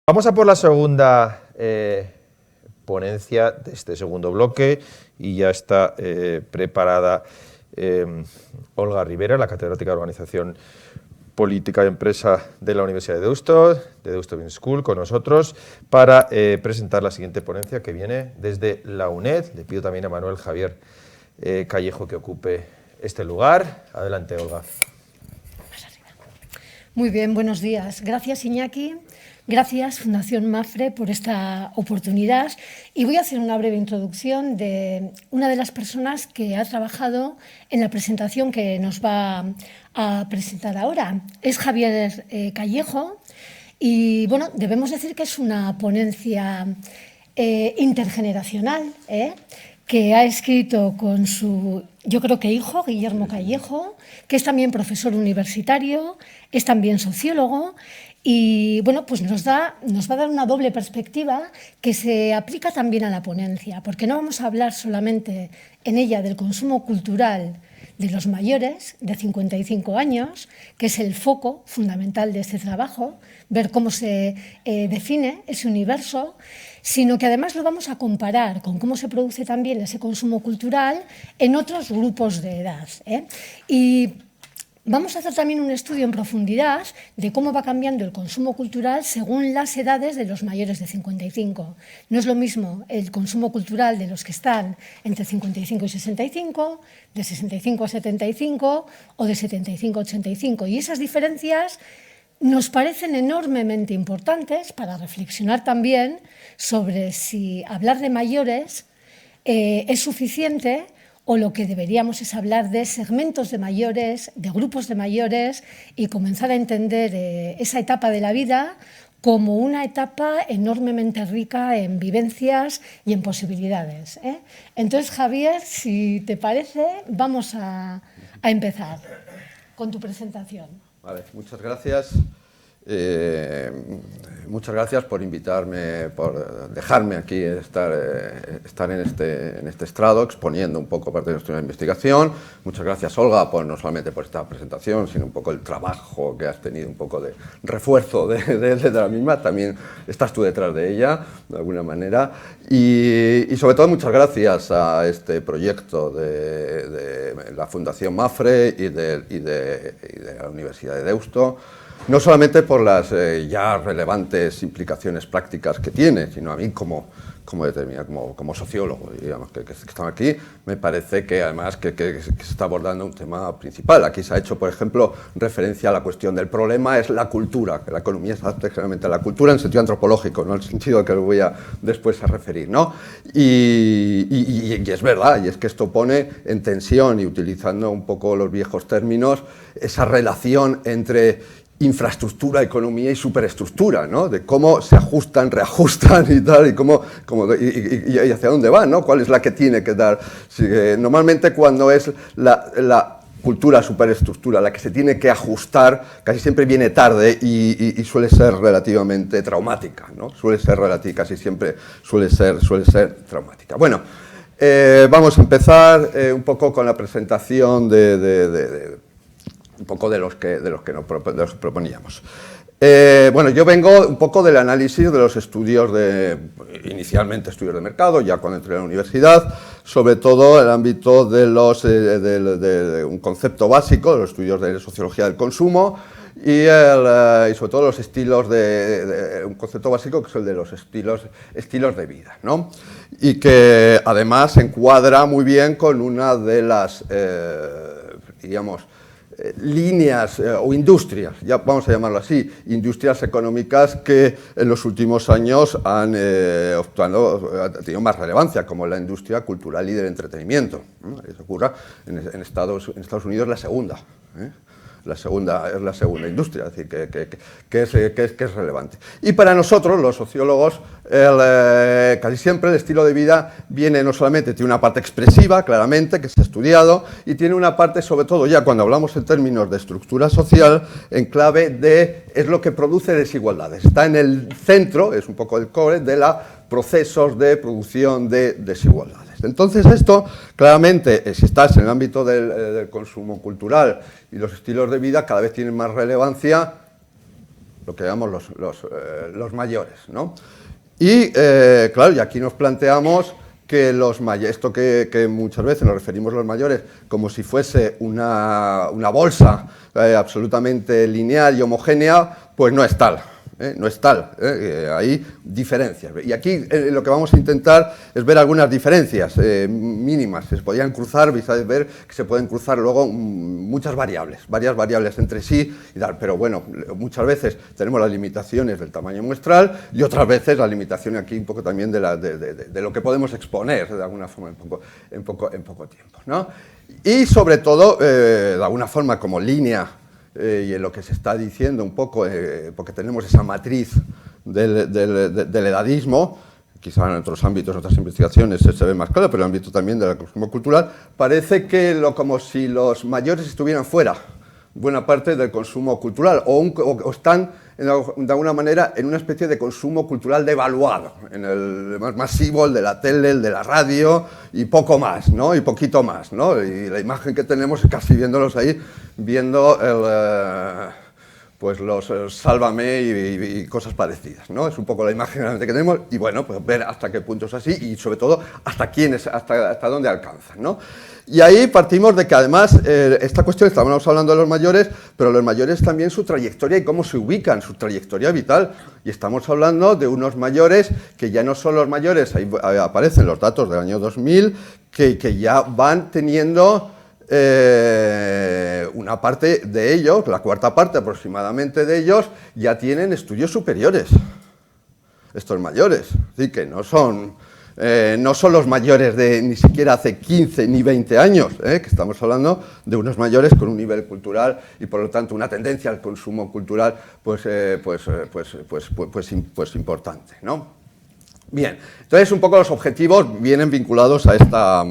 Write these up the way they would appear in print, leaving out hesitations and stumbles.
Vamos a por la segunda ponencia de este segundo bloque y ya está preparada Olga Rivera, la catedrática de Organización Política y Empresa de la Universidad de Deusto Business School, con nosotros para presentar la siguiente ponencia que viene desde la UNED. Le pido también a Manuel Javier Callejo que ocupe este lugar. Adelante, Olga. Muy bien, buenos días. Gracias, Iñaki. Gracias, Fundación MAPFRE, por esta oportunidad. Y voy a hacer una breve introducción de una de las personas que ha trabajado en la presentación que nos va a presentar ahora. Es Javier Callejo y, bueno, debemos decir que es una ponencia intergeneracional, que ha escrito con su, yo creo que hijo, Guillermo Callejo, que es también profesor universitario, es también sociólogo. Y bueno, pues nos va a dar una doble perspectiva que se aplica también a la ponencia, porque no vamos a hablar solamente en ella del consumo cultural de los mayores de 55 años, que es el foco fundamental de este trabajo, ver cómo se define ese universo, sino que además lo vamos a comparar con cómo se produce también ese consumo cultural en otros grupos de edad. Y vamos a hacer también un estudio en profundidad de cómo va cambiando el consumo cultural según las edades de los mayores de 55. No es lo mismo el consumo cultural de los que están entre 55 y 65, de 65 a 75 o de 75 a 85. Y esas diferencias nos parecen enormemente importantes para reflexionar también sobre si hablar de mayores es suficiente o lo que deberíamos es hablar de segmentos de mayores, de grupos de mayores y comenzar a entender esa etapa de la vida como una etapa enormemente rica en vivencias y en posibilidades. Entonces, Javier, si te parece, vamos a empezar con tu presentación. Vale, muchas gracias. Muchas gracias por invitarme, por dejarme aquí estar en este estrado exponiendo un poco parte de nuestra investigación. Muchas gracias, Olga, no solamente por esta presentación, sino un poco el trabajo que has tenido, un poco de refuerzo de la misma. También estás tú detrás de ella, de alguna manera. Y sobre todo, muchas gracias a este proyecto de la Fundación MAPFRE y de la Universidad de Deusto. No solamente por las ya relevantes implicaciones prácticas que tiene, sino a mí como sociólogo, digamos, que estamos aquí, me parece que además que se está abordando un tema principal. Aquí se ha hecho, por ejemplo, referencia a la cuestión del problema es la cultura, que la economía se adapta generalmente a la cultura en sentido antropológico, no en el sentido que lo voy a después a referir, ¿no? Y es verdad, y es que esto pone en tensión, y utilizando un poco los viejos términos, esa relación entre infraestructura, economía y superestructura, ¿no? De cómo se ajustan, reajustan y tal, y hacia dónde van, ¿no? ¿Cuál es la que tiene que dar? Normalmente cuando es la cultura, superestructura, la que se tiene que ajustar, casi siempre viene tarde y suele ser relativamente traumática, ¿no? Casi siempre suele ser traumática. Bueno, vamos a empezar un poco con la presentación un poco de los que nos proponíamos. Bueno, yo vengo un poco del análisis de los estudios inicialmente estudios de mercado, ya cuando entré a la universidad, sobre todo el ámbito de un concepto básico, de los estudios de sociología del consumo, y sobre todo los estilos un concepto básico que es el de los estilos de vida, ¿no? Y que además se encuadra muy bien con una de las, digamos, líneas o industrias, ya vamos a llamarlo así, industrias económicas que en los últimos años han tenido más relevancia, como la industria cultural y del entretenimiento. Eso ocurre en Estados Unidos la segunda. Es la segunda industria, es decir, que es relevante. Y para nosotros, los sociólogos, casi siempre el estilo de vida tiene una parte expresiva, claramente, que se ha estudiado, y tiene una parte, sobre todo, ya cuando hablamos en términos de estructura social, en clave es lo que produce desigualdades. Está en el centro, es un poco el core, de los procesos de producción de desigualdades. Entonces esto, claramente, si estás en el ámbito del consumo cultural y los estilos de vida, cada vez tienen más relevancia lo que llamamos los mayores, ¿no? Y claro, y aquí nos planteamos que esto que muchas veces nos referimos a los mayores como si fuese una bolsa absolutamente lineal y homogénea, pues no es tal. No es tal, hay diferencias. Y aquí lo que vamos a intentar es ver algunas diferencias mínimas. Se podían cruzar, vais a ver que se pueden cruzar luego muchas variables, varias variables entre sí, y tal. Pero bueno, muchas veces tenemos las limitaciones del tamaño muestral y otras veces la limitación aquí un poco también de lo que podemos exponer de alguna forma en poco tiempo, ¿no? Y sobre todo, de alguna forma como línea, y en lo que se está diciendo un poco, porque tenemos esa matriz del edadismo, quizá en otros ámbitos, en otras investigaciones se ve más claro, pero en el ámbito también del consumo cultural, parece que como si los mayores estuvieran fuera, buena parte del consumo cultural, o están de alguna manera en una especie de consumo cultural devaluado, en el más masivo, el de la tele, el de la radio y poco más, ¿no? Y poquito más, ¿no? Y la imagen que tenemos es casi viéndolos ahí, viendo pues los Sálvame y cosas parecidas, ¿no? Es un poco la imagen que tenemos y bueno, pues ver hasta qué punto es así y sobre todo hasta dónde alcanzan, ¿no? Y ahí partimos de que además esta cuestión, estábamos hablando de los mayores, pero los mayores también su trayectoria y cómo se ubican, su trayectoria vital. Y estamos hablando de unos mayores que ya no son los mayores, ahí aparecen los datos del año 2000, que ya van teniendo una parte de ellos, la cuarta parte aproximadamente de ellos, ya tienen estudios superiores. Estos mayores, es decir, que no son los mayores de ni siquiera hace 15 ni 20 años, que estamos hablando de unos mayores con un nivel cultural y por lo tanto una tendencia al consumo cultural pues importante, ¿no? Bien, entonces un poco los objetivos vienen vinculados a esta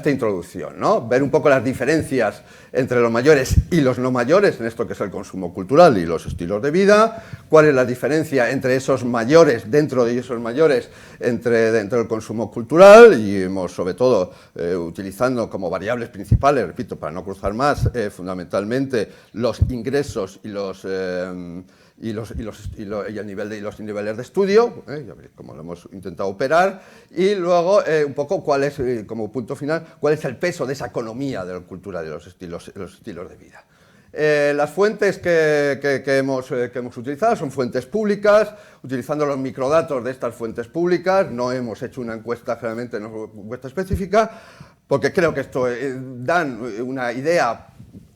introducción, ¿no? Ver un poco las diferencias entre los mayores y los no mayores en esto que es el consumo cultural y los estilos de vida, cuál es la diferencia entre esos mayores, dentro de esos mayores, dentro del consumo cultural y hemos sobre todo utilizando como variables principales, repito, para no cruzar más, fundamentalmente los ingresos y el nivel de los niveles de estudio, como lo hemos intentado operar, y luego un poco cuál es, como punto final, cuál es el peso de esa economía de la cultura de los estilos de vida. Las fuentes que hemos utilizado son fuentes públicas, utilizando los microdatos de estas fuentes públicas. No hemos hecho una encuesta, generalmente no una encuesta específica, porque creo que esto dan una idea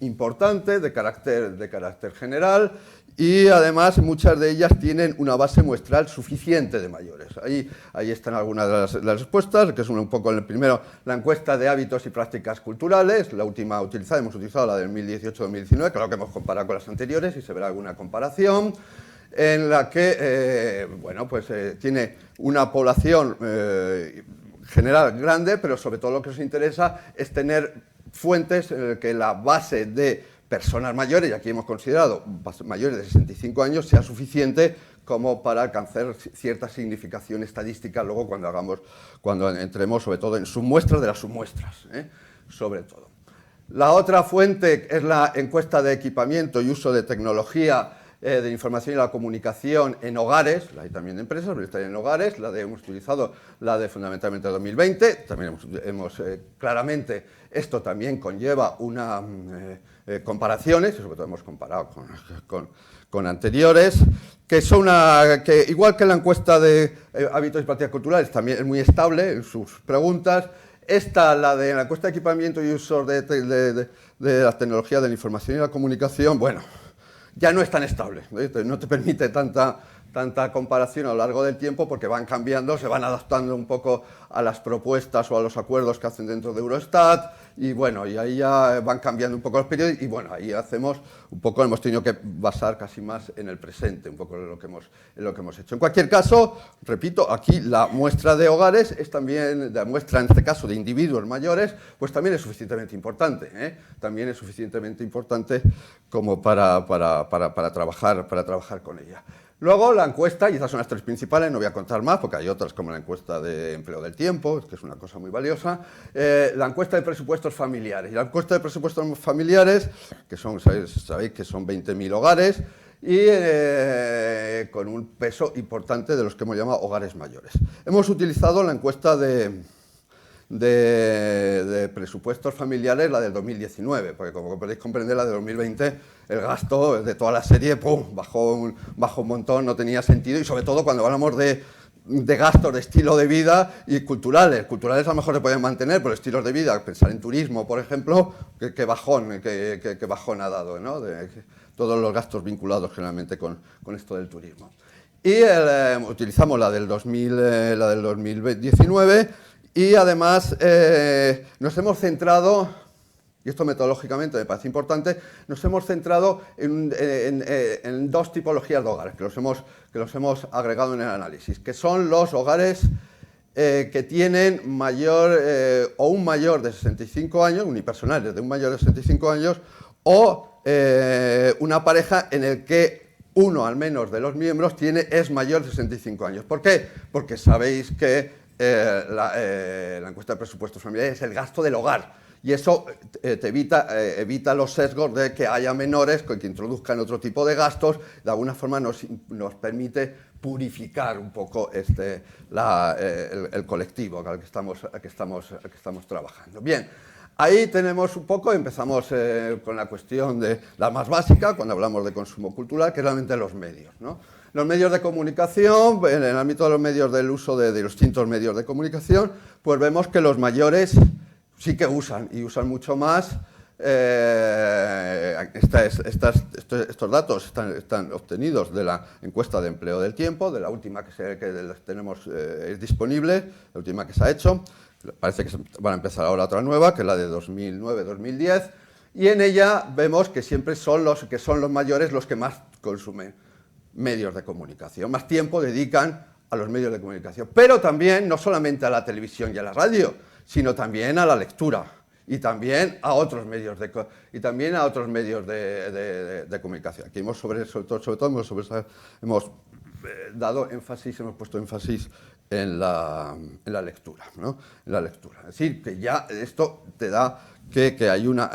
importante de carácter general. Y además muchas de ellas tienen una base muestral suficiente de mayores. Ahí están algunas de las respuestas, que es un poco el primero, la encuesta de hábitos y prácticas culturales, la última hemos utilizado la del 2018-2019, claro que hemos comparado con las anteriores y se verá alguna comparación, en la que tiene una población general grande, pero sobre todo lo que nos interesa es tener fuentes en las que la base de personas mayores, y aquí hemos considerado mayores de 65 años, sea suficiente como para alcanzar cierta significación estadística luego cuando entremos sobre todo en submuestras de las submuestras, sobre todo. La otra fuente es la encuesta de equipamiento y uso de tecnología de información y la comunicación en hogares, la hay también de empresas, pero está en hogares, hemos utilizado la de fundamentalmente 2020, también claramente esto también conlleva una comparaciones, sobre todo hemos comparado con anteriores, que igual que la encuesta de hábitos y prácticas culturales también es muy estable en sus preguntas. Esta, la encuesta de equipamiento y uso de la tecnología de la información y la comunicación, bueno, ya no es tan estable, no te permite tanta comparación a lo largo del tiempo porque van cambiando, se van adaptando un poco a las propuestas o a los acuerdos que hacen dentro de Eurostat y bueno, y ahí ya van cambiando un poco los periodos y bueno, ahí hemos tenido que basar casi más en el presente, un poco en lo que hemos hecho. En cualquier caso, repito, aquí la muestra de hogares es también, la muestra en este caso de individuos mayores, pues también es suficientemente importante, también es suficientemente importante como para trabajar con ella. Luego la encuesta, y estas son las tres principales, no voy a contar más porque hay otras como la encuesta de empleo del tiempo, que es una cosa muy valiosa, la encuesta de presupuestos familiares. Y la encuesta de presupuestos familiares, que sabéis que son 20.000 hogares, y con un peso importante de los que hemos llamado hogares mayores. Hemos utilizado la encuesta de presupuestos familiares, la del 2019, porque como podéis comprender, la de 2020, el gasto de toda la serie, ¡pum!, bajó un montón, no tenía sentido, y sobre todo cuando hablamos de gastos de estilo de vida y culturales. Culturales a lo mejor se pueden mantener, pero estilos de vida, pensar en turismo, por ejemplo, que bajón ha dado, ¿no? Todos los gastos vinculados generalmente con esto del turismo. Y utilizamos la del 2019 y además nos hemos centrado, y esto metodológicamente me parece importante, nos hemos centrado en dos tipologías de hogares que los hemos agregado en el análisis, que son los hogares que tienen mayor o un mayor de 65 años, unipersonales de un mayor de 65 años, o una pareja en el que uno al menos de los miembros es mayor de 65 años. ¿Por qué? Porque sabéis que la encuesta de presupuestos familiares es el gasto del hogar, y eso te evita los sesgos de que haya menores que introduzcan otro tipo de gastos. De alguna forma nos permite purificar un poco el colectivo al que estamos trabajando. Bien, ahí tenemos un poco, empezamos con la cuestión de la más básica, cuando hablamos de consumo cultural, que es realmente los medios, ¿no? Los medios de comunicación, en el ámbito de los medios del uso de los distintos medios de comunicación, pues vemos que los mayores sí que usan, y usan mucho más. Estos datos están obtenidos de la encuesta de empleo del tiempo, de la última que tenemos disponible, la última que se ha hecho. Parece que van a empezar ahora otra nueva, que es la de 2009-2010, y en ella vemos que siempre son los mayores los que más consumen medios de comunicación, más tiempo dedican a los medios de comunicación, pero también no solamente a la televisión y a la radio, sino también a la lectura y también a otros medios de comunicación. Aquí hemos dado énfasis, hemos puesto énfasis en la lectura, ¿no? En la lectura. Es decir, que ya esto te da que hay una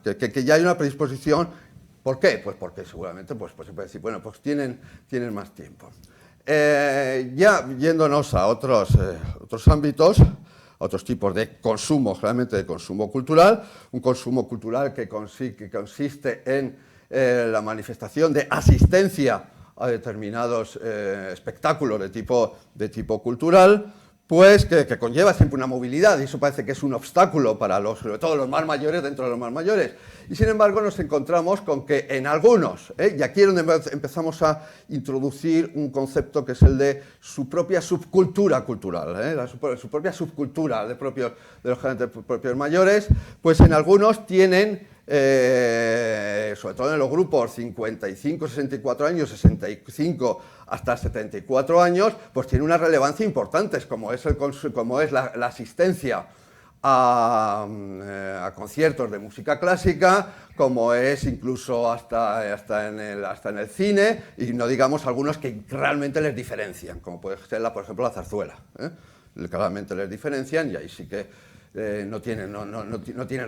que ya hay una predisposición. ¿Por qué? Pues porque seguramente pues se puede decir, bueno, pues tienen más tiempo. Ya yéndonos a otros ámbitos, otros tipos de consumo, generalmente de consumo cultural, un consumo cultural que consiste en la manifestación de asistencia a determinados espectáculos de tipo cultural, pues que conlleva siempre una movilidad, y eso parece que es un obstáculo para sobre todo los más mayores, dentro de los más mayores. Y sin embargo nos encontramos con que en algunos, y aquí es donde empezamos a introducir un concepto que es el de su propia subcultura cultural, su propia subcultura de los propios mayores, pues en algunos tienen, sobre todo en los grupos 55, 64 años, 65 hasta 74 años, pues tiene una relevancia importante, como es la asistencia a conciertos de música clásica, como es incluso hasta en el cine, y no digamos algunos que realmente les diferencian, como puede ser por ejemplo la zarzuela, claramente les diferencian, y ahí sí que no tienen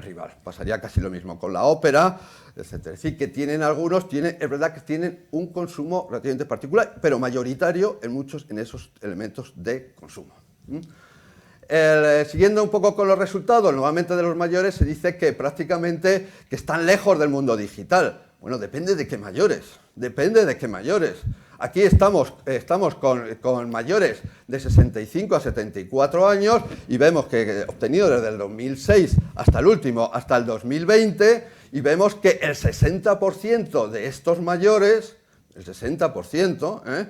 rival. Pasaría casi lo mismo con la ópera, etc. Es decir, que es verdad que tienen un consumo relativamente particular, pero mayoritario en esos elementos de consumo. Siguiendo un poco con los resultados, nuevamente de los mayores, se dice que prácticamente que están lejos del mundo digital. Bueno, depende de qué mayores. Aquí estamos con mayores de 65 a 74 años y vemos que obtenido desde el 2006 hasta el 2020, y vemos que el 60% de estos mayores, el 60%,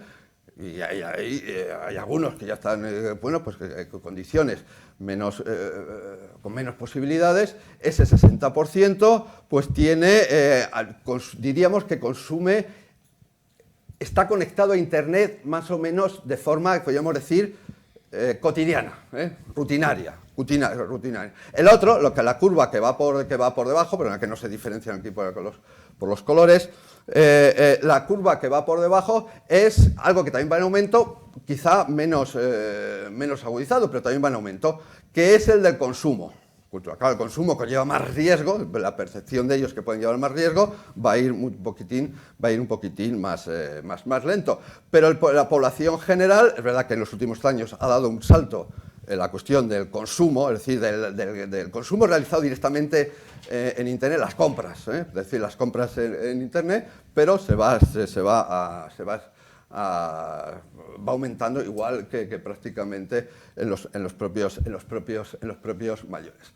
y hay algunos que ya están, pues con condiciones con menos posibilidades, ese 60% pues diríamos que consume. Está conectado a Internet más o menos de forma, podríamos decir, cotidiana, rutinaria. El otro, la curva que va por debajo, pero en la que no se diferencian aquí por los colores, la curva que va por debajo es algo que también va en aumento, quizá menos agudizado, pero también va en aumento, que es el del consumo. cultural. Claro, el consumo conlleva más riesgo, la percepción de ellos que pueden llevar más riesgo va a ir un poquitín más lento. Pero la población general, es verdad que en los últimos años ha dado un salto en la cuestión del consumo, es decir, del consumo realizado directamente en Internet, las compras, es decir, las compras en Internet, pero va aumentando igual que prácticamente en los propios mayores.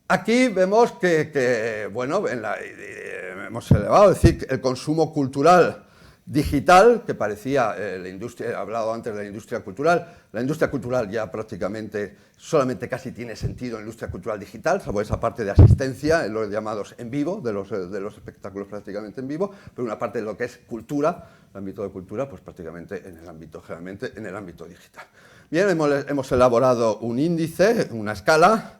Aquí vemos que bueno, hemos elevado, es decir, el consumo cultural digital, que parecía la industria, he hablado antes de la industria cultural ya prácticamente solamente casi tiene sentido en la industria cultural digital, salvo esa parte de asistencia, en los llamados en vivo, de los espectáculos prácticamente en vivo, pero una parte de lo que es cultura, el ámbito de cultura, pues prácticamente generalmente en el ámbito digital. Bien, hemos elaborado un índice, una escala,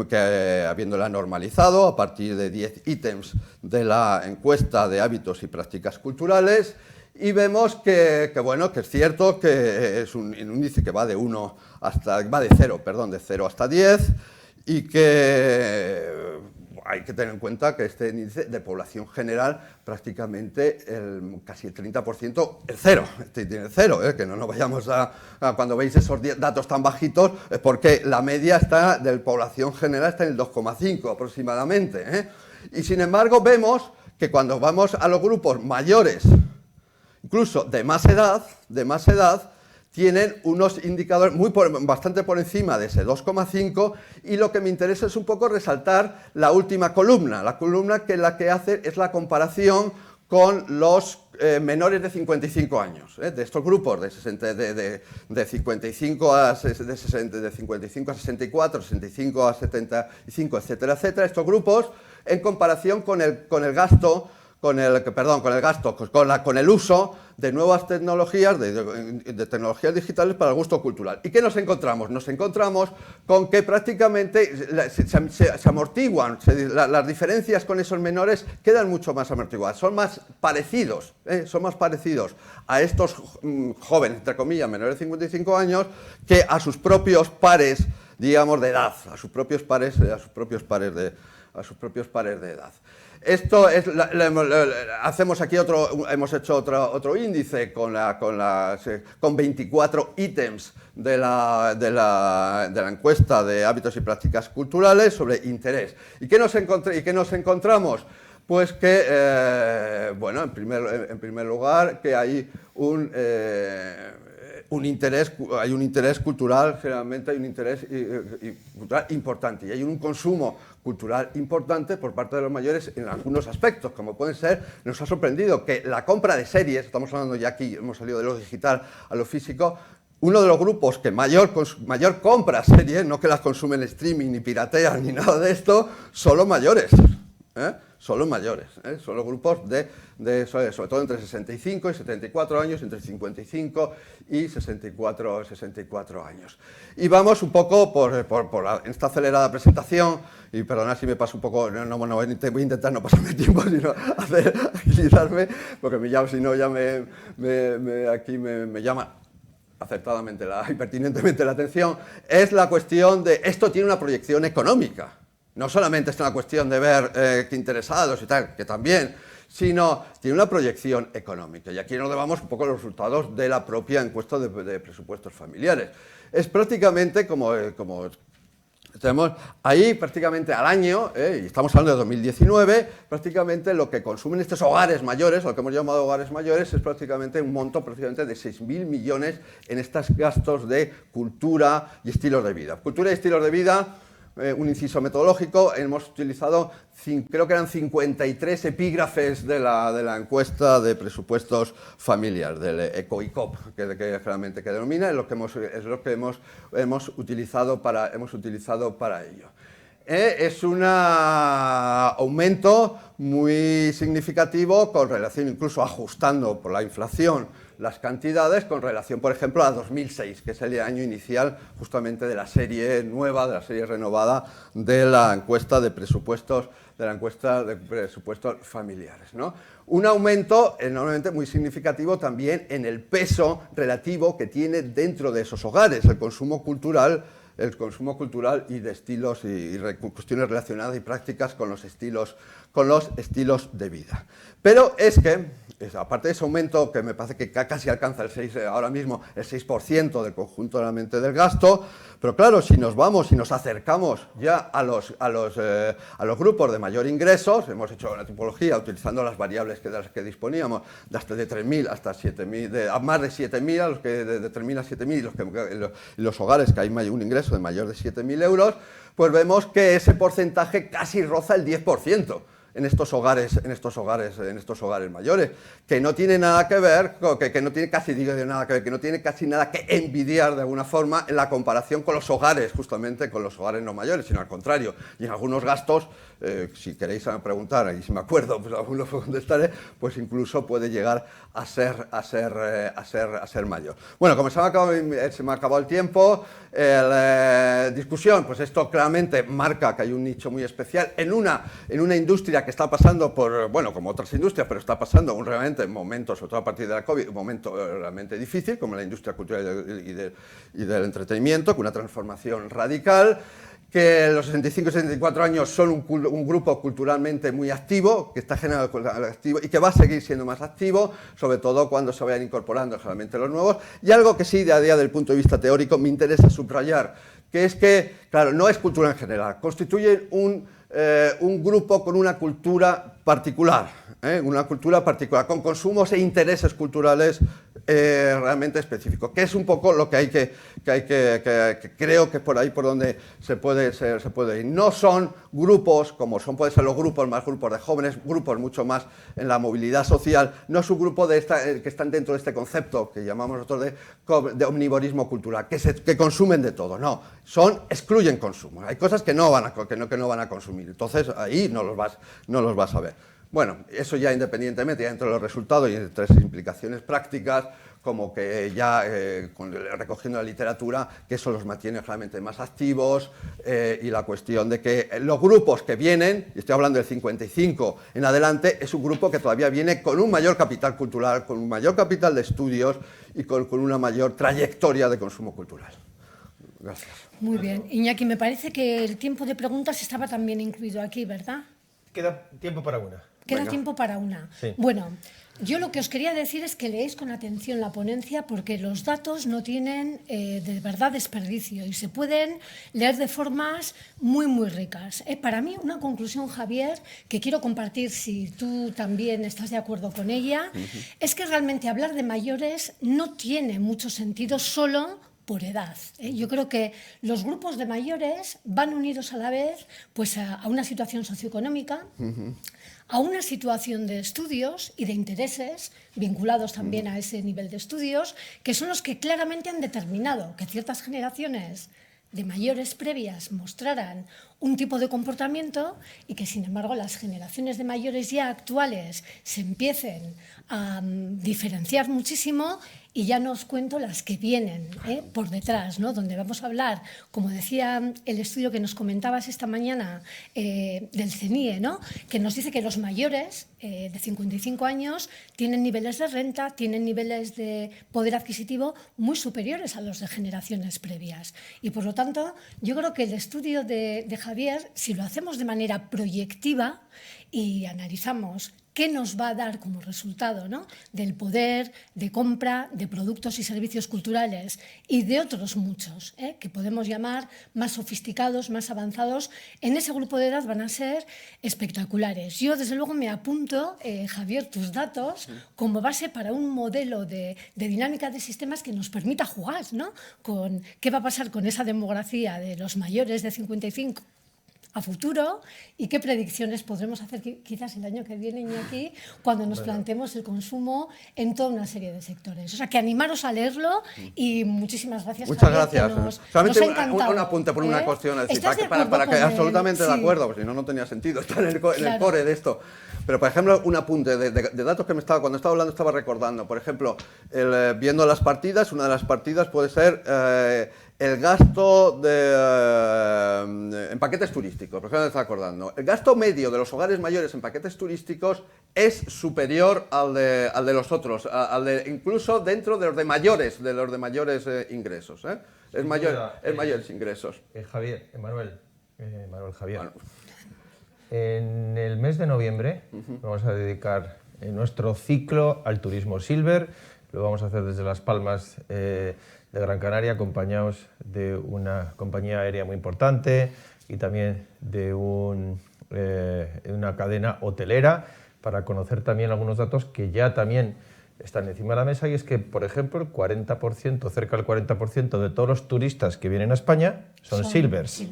que habiéndola normalizado a partir de 10 ítems de la encuesta de hábitos y prácticas culturales, y vemos que es cierto que es un índice que va de 0 hasta 10, y que hay que tener en cuenta que este índice de población general prácticamente casi el 30% es cero, tiene cero, que no nos vayamos cuando veis esos datos tan bajitos, es porque la media de población general está en el 2,5 aproximadamente. Y sin embargo vemos que cuando vamos a los grupos mayores, incluso de más edad, tienen unos indicadores bastante por encima de ese 2,5, y lo que me interesa es un poco resaltar la última columna, la columna que hace es la comparación con los menores de 55 años, de estos grupos de 55 a 64, 65 a 75, etcétera, etcétera, estos grupos en comparación con el gasto, con el uso de nuevas tecnologías, de tecnologías digitales para el gusto cultural. ¿Y qué nos encontramos? Nos encontramos con que prácticamente se amortiguan, las diferencias con esos menores quedan mucho más amortiguadas, son más parecidos a estos jóvenes, entre comillas, menores de 55 años, que a sus propios pares, digamos, de edad, a sus propios pares de edad. Esto es, hacemos aquí hemos hecho otro índice con 24 ítems de la encuesta de hábitos y prácticas culturales sobre interés. ¿Y qué nos encontramos? Pues que, en primer lugar, que hay un interés cultural, generalmente hay un interés cultural importante, y hay un consumo cultural importante por parte de los mayores en algunos aspectos, como pueden ser, nos ha sorprendido que la compra de series, estamos hablando ya aquí, hemos salido de lo digital a lo físico, uno de los grupos que mayor compra series, no que las consumen en streaming, ni piratean, ni nada de esto, son los mayores. Son los mayores, son los grupos sobre todo entre 65 y 74 años, entre 55 y 64 años. Y vamos un poco por en esta acelerada presentación, y perdonad si me paso un poco, voy a intentar no pasarme tiempo, sino agilizarme, porque si no ya aquí me llama acertadamente y pertinentemente la atención, es la cuestión de esto tiene una proyección económica. No solamente es una cuestión de ver qué interesados y tal, que también, sino tiene una proyección económica. Y aquí nos debamos un poco los resultados de la propia encuesta de presupuestos familiares. Es prácticamente como tenemos ahí prácticamente al año, y estamos hablando de 2019, prácticamente lo que consumen estos hogares mayores, lo que hemos llamado hogares mayores, es prácticamente un monto prácticamente de 6.000 millones en estos gastos de cultura y estilos de vida. Cultura y estilos de vida. Un inciso metodológico, hemos utilizado, creo que eran 53 epígrafes de la encuesta de presupuestos familiares, del ECOICOP, que generalmente denomina, es lo que hemos utilizado para ello. Es un aumento muy significativo con relación, incluso ajustando por la inflación, las cantidades con relación, por ejemplo, a 2006, que es el año inicial justamente de la serie nueva, de la serie renovada de la encuesta de presupuestos, familiares, ¿no? Un aumento enormemente muy significativo también en el peso relativo que tiene dentro de esos hogares el consumo cultural el consumo cultural y de estilos y cuestiones relacionadas y prácticas con los estilos de vida. Pero es que, aparte de ese aumento que me parece que casi alcanza ahora mismo el 6% del conjunto realmente del gasto, pero claro, si nos vamos y nos acercamos ya a los grupos de mayor ingresos, hemos hecho una tipología utilizando las variables de las que disponíamos, de 3.000 hasta 7.000, a más de 7.000, a los que de 3.000 a 7.000, y los hogares que hay un ingreso de mayor de 7.000 euros, pues vemos que ese porcentaje casi roza el 10%. En estos hogares mayores, que no tiene nada que ver, que no tiene casi nada que ver, que no tiene casi nada que envidiar de alguna forma en la comparación con los hogares, justamente con los hogares no mayores, sino al contrario. Y en algunos gastos, si queréis preguntar, y si me acuerdo, pues aún lo contestaré, pues incluso puede llegar a ser mayor. Bueno, como se me ha acabado el tiempo, discusión, pues esto claramente marca que hay un nicho muy especial en una industria que está pasando por, bueno, como otras industrias, pero está pasando realmente en momentos, sobre todo a partir de la COVID, un momento realmente difícil, como la industria cultural y del entretenimiento, con una transformación radical, que los 65 y 64 años son un grupo culturalmente muy activo, que está generando activo y que va a seguir siendo más activo, sobre todo cuando se vayan incorporando generalmente los nuevos. Y algo que sí, a día del punto de vista teórico, me interesa subrayar, que es que, claro, no es cultura en general, constituyen un grupo con una cultura particular, con consumos e intereses culturales realmente específicos, que es un poco lo que creo que por ahí por donde se puede ir. No son grupos como pueden ser los grupos de jóvenes, grupos mucho más en la movilidad social, no es un grupo que están dentro de este concepto que llamamos nosotros de omnivorismo cultural, que consumen de todo, no, excluyen consumo, hay cosas que no van a consumir. Entonces ahí no los vas a ver. Bueno, eso ya independientemente, ya entre los resultados y entre sus implicaciones prácticas, como que ya recogiendo la literatura, que eso los mantiene realmente más activos, y la cuestión de que los grupos que vienen, y estoy hablando del 55 en adelante, es un grupo que todavía viene con un mayor capital cultural, con un mayor capital de estudios y con una mayor trayectoria de consumo cultural. Gracias. Muy bien. Iñaki, me parece que el tiempo de preguntas estaba también incluido aquí, ¿verdad? Queda tiempo para una. Queda tiempo para una. Sí. Bueno, yo lo que os quería decir es que leéis con atención la ponencia porque los datos no tienen de verdad desperdicio y se pueden leer de formas muy, muy ricas. Para mí, una conclusión, Javier, que quiero compartir si tú también estás de acuerdo con ella, es que realmente hablar de mayores no tiene mucho sentido solo por edad. Yo creo que los grupos de mayores van unidos a la vez pues, a una situación socioeconómica, a una situación de estudios y de intereses vinculados también a ese nivel de estudios, que son los que claramente han determinado que ciertas generaciones de mayores previas mostraran un tipo de comportamiento y que, sin embargo, las generaciones de mayores ya actuales se empiecen a diferenciar muchísimo y ya no os cuento las que vienen por detrás, ¿no? Donde vamos a hablar, como decía el estudio que nos comentabas esta mañana del CENIE, ¿no? Que nos dice que los mayores de 55 años tienen niveles de renta, tienen niveles de poder adquisitivo muy superiores a los de generaciones previas. Y, por lo tanto, yo creo que el estudio de Javier, si lo hacemos de manera proyectiva y analizamos qué nos va a dar como resultado, ¿no? Del poder de compra de productos y servicios culturales y de otros muchos, que podemos llamar más sofisticados, más avanzados, en ese grupo de edad van a ser espectaculares. Yo, desde luego, me apunto, Javier, tus datos como base para un modelo de dinámica de sistemas que nos permita jugar, ¿no? Con qué va a pasar con esa demografía de los mayores de 55 a futuro y qué predicciones podremos hacer quizás el año que viene, Iñaki, cuando nos planteemos el consumo en toda una serie de sectores. O sea, que animaros a leerlo y muchísimas gracias. Muchas Javier, gracias. Solamente un apunte por una cuestión, es decir, para que absolutamente de acuerdo, porque si no, no tenía sentido estar en el core de esto. Pero, por ejemplo, un apunte de datos que cuando estaba hablando estaba recordando. Por ejemplo, viendo las partidas, una de las partidas puede ser el gasto en paquetes turísticos, por ejemplo, me está acordando. El gasto medio de los hogares mayores en paquetes turísticos es superior al de los otros, incluso dentro de los de mayores ingresos. Es mayores ingresos. Manuel Javier. Bueno. En el mes de noviembre vamos a dedicar nuestro ciclo al turismo Silver. Lo vamos a hacer desde Las Palmas de Gran Canaria, acompañados de una compañía aérea muy importante y también de una cadena hotelera, para conocer también algunos datos que ya también están encima de la mesa, y es que, por ejemplo, el 40%, cerca del 40% de todos los turistas que vienen a España son Silvers.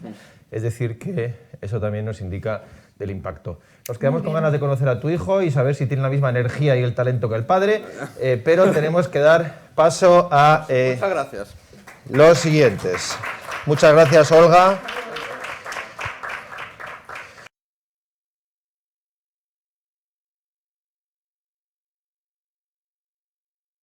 Es decir, que eso también nos indica del impacto. Nos quedamos con ganas de conocer a tu hijo y saber si tiene la misma energía y el talento que el padre, pero tenemos que dar paso a Muchas gracias. Los siguientes. Muchas gracias, Olga.